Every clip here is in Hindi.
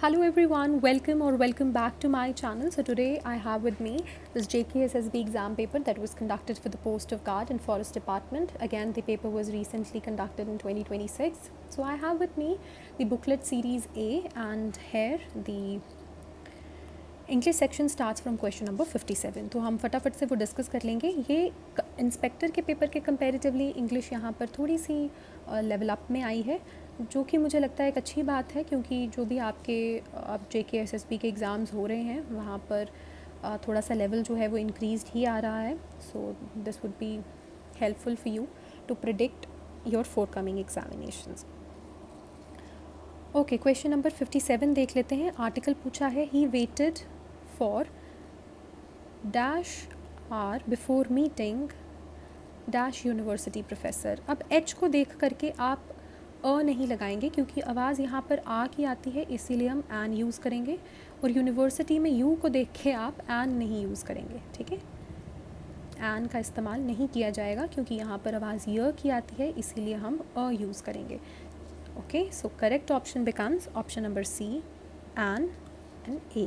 Hello everyone, welcome back to my channel. So today I have with me this JKSSB exam paper that was conducted for the post of guard in Forest Department. Again, the paper was recently conducted in 2026. So I have with me the booklet series A, and here the English section starts from question number 57. तो हम फटाफट से वो डिस्कस कर लेंगे. ये इंस्पेक्टर के पेपर के कंपैरेटिवली इंग्लिश यहाँ पर थोड़ी सी लेवल अप में आई है, जो कि मुझे लगता है एक अच्छी बात है, क्योंकि जो भी आपके JKSSB के एग्ज़ाम्स हो रहे हैं वहाँ पर थोड़ा सा लेवल जो है वो इंक्रीज़ ही आ रहा है. So this would be helpful for you to predict your forthcoming examinations. Okay, question number 57 देख लेते हैं. आर्टिकल पूछा है he waited for dash are before meeting dash university professor. अब एच को देख करके आप नहीं लगाएंगे, क्योंकि आवाज़ यहाँ पर आ की आती है, इसीलिए हम एन यूज़ करेंगे. और यूनिवर्सिटी में यू को देख के आप एन नहीं यूज़ करेंगे. ठीक है, एन का इस्तेमाल नहीं किया जाएगा, क्योंकि यहाँ पर आवाज़ य की आती है, इसीलिए हम यूज़ करेंगे. Okay, so correct option becomes option number C, an and A.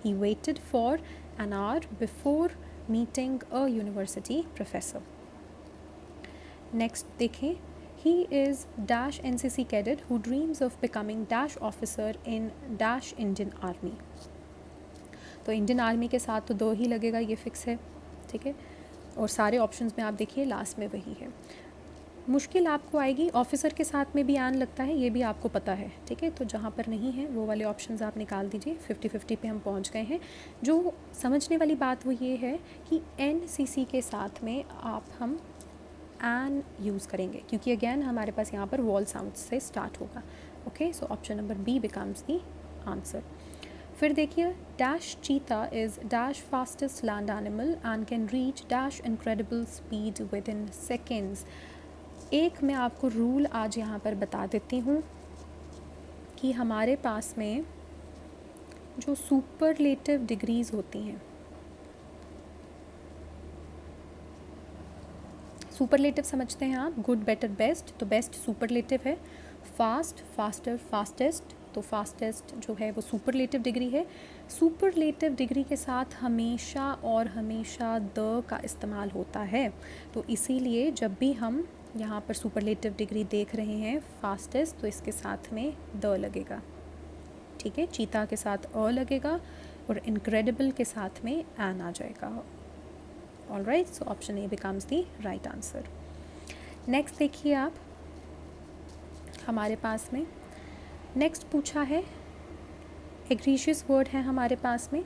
He waited for an hour before meeting a university professor. Next देखें, he is dash NCC cadet who dreams of becoming dash officer in dash Indian Army. तो इंडियन आर्मी के साथ तो दो ही लगेगा, ये फिक्स है. ठीक है, और सारे ऑप्शंस में आप देखिए लास्ट में वही है. मुश्किल आपको आएगी ऑफिसर के साथ में भी आन लगता है, ये भी आपको पता है. ठीक है, तो जहाँ पर नहीं है वो वाले ऑप्शंस आप निकाल दीजिए. 50-50 पे हम पहुँच गए हैं. जो समझने वाली बात वो ये है कि NCC के साथ में हम एन यूज़ करेंगे, क्योंकि अगेन हमारे पास यहाँ पर वॉल साउंड से स्टार्ट होगा. Okay, so option number B becomes the answer. फिर देखिए, dash cheetah is dash fastest land animal and can reach dash incredible speed within seconds. एक मैं आपको रूल आज यहाँ पर बता देती हूँ कि हमारे पास में जो सुपरलेटिव डिग्रीज़ होती हैं, सुपरलेटिव समझते हैं आप, गुड बेटर बेस्ट. तो बेस्ट सुपरलेटिव है, फास्ट फास्टर फास्टेस्ट, तो फास्टेस्ट जो है वो सुपरलेटिव डिग्री है. सुपरलेटिव डिग्री के साथ हमेशा और हमेशा द का इस्तेमाल होता है. तो इसीलिए जब भी हम यहाँ पर सुपरलेटिव डिग्री देख रहे हैं फास्टेस्ट, तो इसके साथ में द लगेगा. ठीक है, चीता के साथ लगेगा और इनक्रेडिबल के साथ में एन आ जाएगा. Alright, so option A becomes the right answer. Next देखिए आप, हमारे पास में नेक्स्ट पूछा है एग्रीशियस वर्ड है हमारे पास में,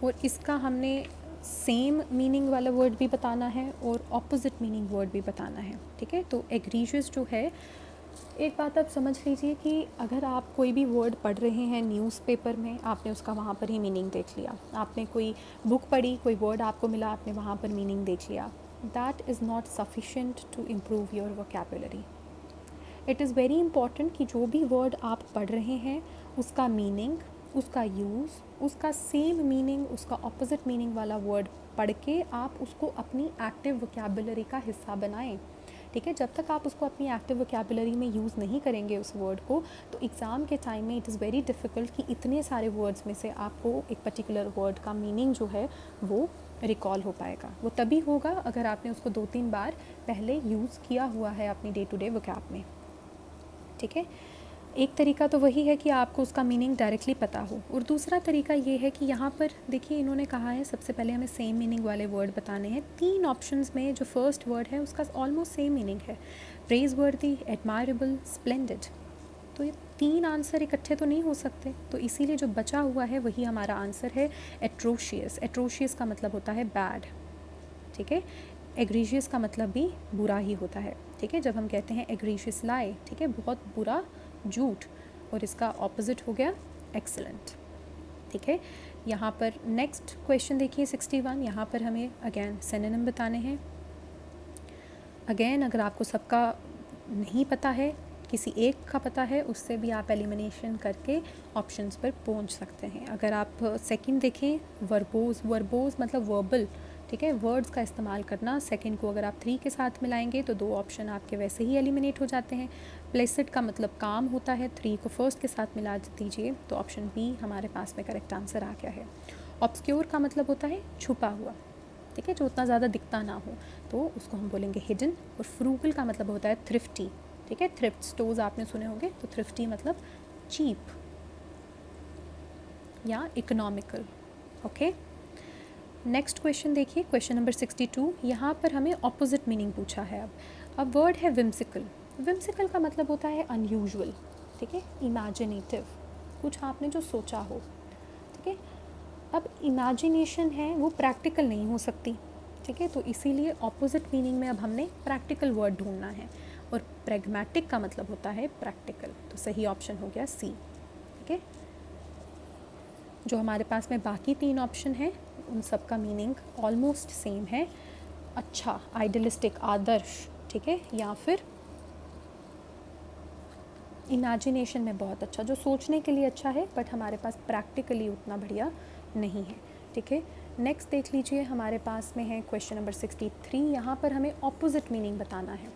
और इसका हमने सेम मीनिंग वाला वर्ड भी बताना है और ऑपोजिट मीनिंग वर्ड भी बताना है. ठीक है, तो एग्रीशियस जो है, एक बात आप समझ लीजिए कि अगर आप कोई भी वर्ड पढ़ रहे हैं न्यूज़पेपर में, आपने उसका वहाँ पर ही मीनिंग देख लिया. आपने कोई बुक पढ़ी, कोई वर्ड आपको मिला, आपने वहाँ पर मीनिंग देख लिया. That is not sufficient to improve your vocabulary. It is very important कि जो भी वर्ड आप पढ़ रहे हैं उसका मीनिंग, उसका यूज़, उसका सेम मीनिंग, उसका ऑपोजिट मीनिंग वाला वर्ड पढ़ के आप उसको अपनी एक्टिव वोकैबुलरी का हिस्सा बनाएं. ठीक है, जब तक आप उसको अपनी एक्टिव वोकैबुलरी में यूज़ नहीं करेंगे उस वर्ड को, तो एग्ज़ाम के टाइम में इट इज़ वेरी डिफ़िकल्ट कि इतने सारे वर्ड्स में से आपको एक पर्टिकुलर वर्ड का मीनिंग जो है वो रिकॉल हो पाएगा. वो तभी होगा अगर आपने उसको 2-3 बार पहले यूज़ किया हुआ है अपनी डे टू डे वोकैब में. ठीक है, एक तरीका तो वही है कि आपको उसका मीनिंग डायरेक्टली पता हो, और दूसरा तरीका ये है कि यहाँ पर देखिए इन्होंने कहा है सबसे पहले हमें सेम मीनिंग वाले वर्ड बताने हैं. 3 ऑप्शंस में जो फर्स्ट वर्ड है उसका ऑलमोस्ट सेम मीनिंग है, प्रेज़वर्दी, एडमायरेबल, स्प्लेंडेड. तो ये 3 आंसर इकट्ठे तो नहीं हो सकते, तो इसीलिए जो बचा हुआ है वही हमारा आंसर है, एट्रोशियस. एट्रोशियस का मतलब होता है बैड. ठीक है, एग्रीशियस का मतलब भी बुरा ही होता है. ठीक है, जब हम कहते हैं एग्रीशियस लाई, ठीक है, बहुत बुरा झूठ, और इसका ऑपोजिट हो गया एक्सीलेंट. ठीक है, यहाँ पर नेक्स्ट क्वेश्चन देखिए 61. यहाँ पर हमें अगेन सिनोनिम बताने हैं. अगेन अगर आपको सबका नहीं पता है, किसी एक का पता है, उससे भी आप एलिमिनेशन करके ऑप्शंस पर पहुँच सकते हैं. अगर आप सेकंड देखें, वर्बोज, वर्बोज मतलब वर्बल, ठीक है, वर्ड्स का इस्तेमाल करना। सेकंड को अगर आप 3 के साथ मिलाएंगे तो 2 ऑप्शन आपके वैसे ही एलिमिनेट हो जाते हैं। प्लेसिड का मतलब काम होता है, 3 को फर्स्ट के साथ मिला दीजिए तो ऑप्शन बी हमारे पास में करेक्ट आंसर आ गया है। ऑब्सक्योर का मतलब होता है छुपा हुआ, ठीक है, जो उतना ज़्यादा दिखता ना हो, तो उसको हम बोलेंगे हिडन। और फ्रूगल का मतलब होता है थ्रिफ्टी, ठीक है, थ्रिफ्ट स्टोर्स आपने सुने होंगे, तो थ्रिफ्टी मतलब चीप या इकोनॉमिकल। ओके, नेक्स्ट क्वेश्चन देखिए, क्वेश्चन नंबर 62। यहाँ पर हमें ऑपोजिट मीनिंग पूछा है। अब वर्ड है विम्सिकल। विम्सिकल का मतलब होता है अनयूजुअल, ठीक है, इमेजिनेटिव, कुछ आपने जो सोचा हो, ठीक है। अब इमेजिनेशन है वो प्रैक्टिकल नहीं हो सकती, ठीक है, तो इसीलिए ऑपोजिट मीनिंग में अब हमने प्रैक्टिकल वर्ड ढूंढना है। और प्रैग्मेटिक का मतलब होता है प्रैक्टिकल, तो सही ऑप्शन हो गया सी, ठीक है। जो हमारे पास में बाकी 3 ऑप्शन हैं उन सब का मीनिंग ऑलमोस्ट सेम है। अच्छा, आइडियलिस्टिक, आदर्श, ठीक है, या फिर इमेजिनेशन में बहुत अच्छा, जो सोचने के लिए अच्छा है बट हमारे पास प्रैक्टिकली उतना बढ़िया नहीं है, ठीक है। नेक्स्ट देख लीजिए, हमारे पास में है क्वेश्चन नंबर 63। यहाँ पर हमें ऑपोजिट मीनिंग बताना है,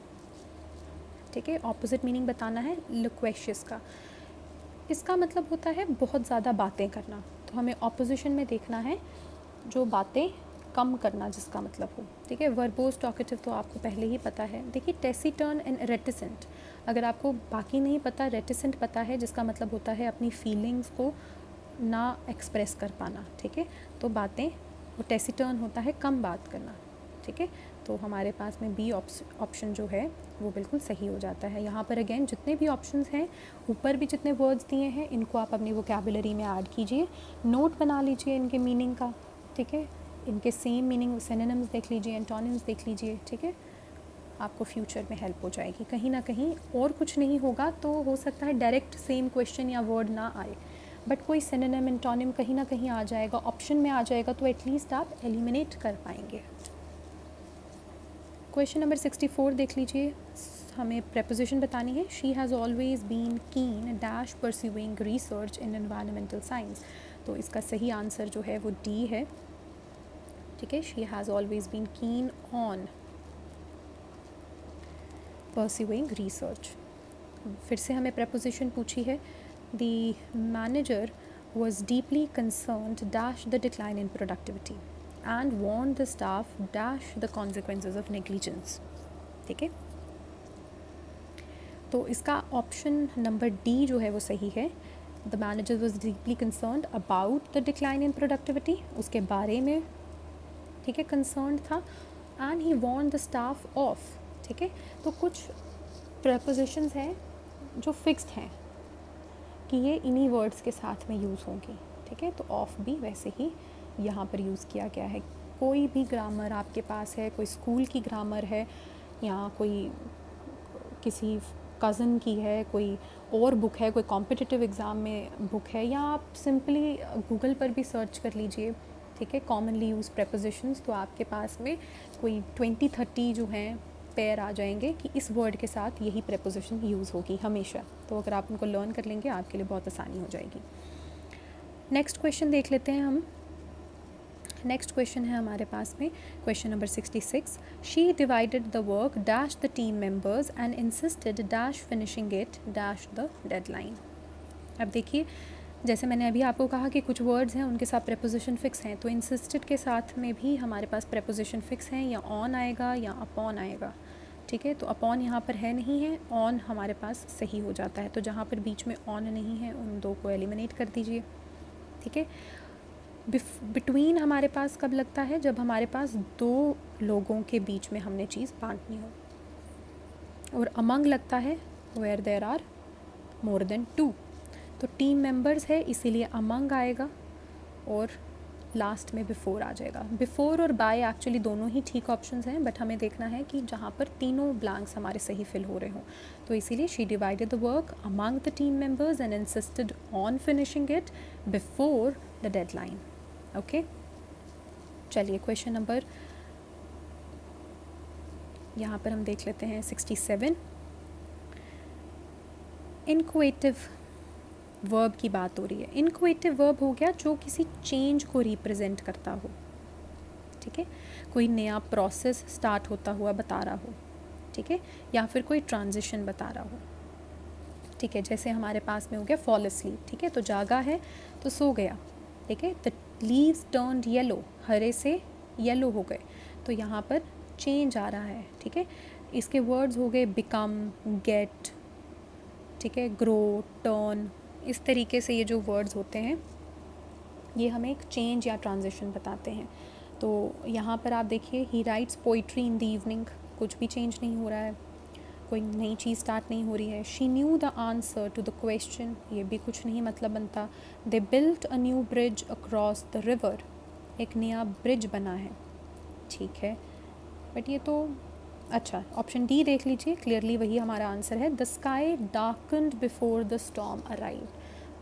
ठीक है, ऑपोजिट मीनिंग बताना है लोक्वेशियस का। इसका मतलब होता है बहुत ज़्यादा बातें करना, तो हमें ऑपोजिशन में देखना है जो बातें कम करना जिसका मतलब हो, ठीक है। वर्बोस टॉकेटिव तो आपको पहले ही पता है। देखिए टेसिटर्न एंड रेटिसेंट, अगर आपको बाकी नहीं पता, रेटिसेंट पता है जिसका मतलब होता है अपनी फीलिंग्स को ना एक्सप्रेस कर पाना, ठीक है, तो बातें, वो टेसिटर्न होता है कम बात करना, ठीक है। तो हमारे पास में बी ऑप्शन जो है वो बिल्कुल सही हो जाता है। यहाँ पर अगेन जितने भी ऑप्शंस हैं, ऊपर भी जितने वर्ड्स दिए हैं, इनको आप अपनी वोकैबुलरी में ऐड कीजिए, नोट बना लीजिए इनके मीनिंग का, ठीक है, इनके सेम मीनिंग, सिनोनिम्स देख लीजिए, एंटोनिम्स देख लीजिए, ठीक है, आपको फ्यूचर में हेल्प हो जाएगी। कहीं ना कहीं और कुछ नहीं होगा तो हो सकता है डायरेक्ट सेम क्वेश्चन या वर्ड ना आए, बट कोई सिनोनिम एंटोनिम कहीं ना कहीं आ जाएगा, ऑप्शन में आ जाएगा, तो एटलीस्ट आप एलिमिनेट कर पाएंगे। क्वेश्चन नंबर 64 देख लीजिए, हमें प्रेपोजिशन बतानी है। शी हैज़ ऑलवेज बीन कीन डैश परस्यूइंग रिसर्च इन एनवायरमेंटल साइंस, तो इसका सही आंसर जो है वो डी है, ठीक है। She has always been keen on pursuing research. फिर से हमें प्रेपोजिशन पूछी है। The manager was deeply concerned dash the decline in productivity and warn the staff dash the consequences of negligence, ठीक है। तो इसका ऑप्शन नंबर डी जो है वो सही है। The manager was deeply concerned about the decline in productivity, उसके बारे में, ठीक है, कंसर्न था, and he warn the staff of, ठीक है। तो कुछ प्रपोजिशंस हैं जो फिक्स्ड हैं कि ये इन्हीं वर्ड्स के साथ में यूज़ होंगी, ठीक है, तो ऑफ भी वैसे ही यहाँ पर यूज़ किया गया है। कोई भी ग्रामर आपके पास है, कोई स्कूल की ग्रामर है या कोई किसी कज़न की है, कोई और बुक है, कोई कॉम्पिटिटिव एग्ज़ाम में बुक है, या आप सिंपली गूगल पर भी सर्च कर लीजिए, ठीक है, कॉमनली यूज़ प्रेपोजिशंस, तो आपके पास में कोई 20-30 जो हैं पेयर आ जाएंगे कि इस वर्ड के साथ यही प्रेपोजिशन यूज़ होगी हमेशा। तो अगर आप उनको लर्न कर लेंगे आपके लिए बहुत आसानी हो जाएगी। नेक्स्ट क्वेश्चन देख लेते हैं हम। नेक्स्ट क्वेश्चन है हमारे पास में question number 66। She divided the work dash the team members and insisted dash finishing it dash the deadline. अब देखिए, जैसे मैंने अभी आपको कहा कि कुछ वर्ड्स हैं उनके साथ प्रेपोजिशन फिक्स हैं, तो इंसिस्टेड के साथ में भी हमारे पास प्रेपोजिशन फिक्स हैं, या ऑन आएगा या अपॉन आएगा, ठीक है। तो अपॉन यहाँ पर है नहीं है, ऑन हमारे पास सही हो जाता है। तो जहाँ पर बीच में ऑन नहीं है उन दो को एलिमिनेट कर दीजिए, ठीक है। बिटवीन हमारे पास कब लगता है, जब हमारे पास 2 लोगों के बीच में हमने चीज़ बांटनी हो। और अमंग लगता है where there are more than 2, तो टीम मेंबर्स है इसीलिए अमंग आएगा, और लास्ट में बिफोर आ जाएगा। बिफोर और बाय एक्चुअली दोनों ही ठीक ऑप्शंस हैं, बट हमें देखना है कि जहाँ पर तीनों ब्लैंक्स हमारे सही फिल हो रहे हों, तो इसीलिए she divided the work among the team members and insisted on finishing it before the deadline. Okay, चलिए क्वेश्चन नंबर यहाँ पर हम देख लेते हैं 67। इनक्वेटिव वर्ब की बात हो रही है। इनक्वेटिव वर्ब हो गया जो किसी चेंज को रिप्रेजेंट करता हो, ठीक है, कोई नया प्रोसेस स्टार्ट होता हुआ बता रहा हो, ठीक है, या फिर कोई ट्रांजिशन बता रहा हो, ठीक है, जैसे हमारे पास में हो गया फॉल asleep, ठीक है, तो जागा है तो सो गया, ठीक है, द लीव्स टर्न्ड येलो, हरे से येलो हो गए, तो यहाँ पर चेंज आ रहा है, ठीक है। इसके वर्ड्स हो गए बिकम, गेट, ठीक है, ग्रो, टर्न, इस तरीके से ये जो वर्ड्स होते हैं ये हमें एक चेंज या ट्रांजिशन बताते हैं। तो यहाँ पर आप देखिए, ही rights poetry in the evening, कुछ भी चेंज नहीं हो रहा है, कोई नई चीज़ स्टार्ट नहीं हो रही है। She knew the answer to the question, ये भी कुछ नहीं मतलब बनता। They built a new bridge across the river, एक नया ब्रिज बना है, ठीक है, बट ये तो अच्छा, ऑप्शन डी देख लीजिए, क्लियरली वही हमारा आंसर है। The sky darkened before the storm arrive,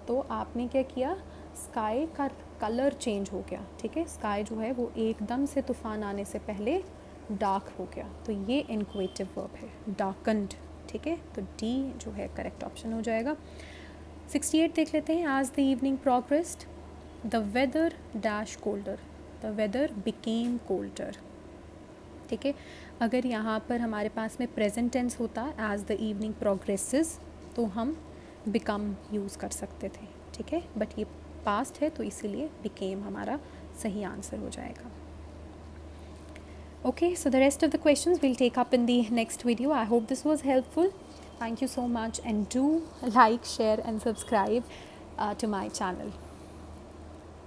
तो आपने क्या किया, स्काई का कलर चेंज हो गया, ठीक है, स्काई जो है वो एकदम से तूफान आने से पहले डार्क हो गया, तो ये इनक्वेटिव वर्ब है, डार्कन्ड, ठीक है, तो डी जो है करेक्ट ऑप्शन हो जाएगा। 68 देख लेते हैं। आज the evening progressed, the weather dash colder, the weather became colder, ठीक है। अगर यहाँ पर हमारे पास में प्रेजेंट टेंस होता एज द इवनिंग प्रोग्रेसेस तो हम बिकम यूज़ कर सकते थे, ठीक है, बट ये पास्ट है तो इसीलिए बिकेम हमारा सही आंसर हो जाएगा। Okay, so the rest of the questions we'll take up in the next video. I hope this was helpful. Thank you so much, and do like, share and subscribe to my channel.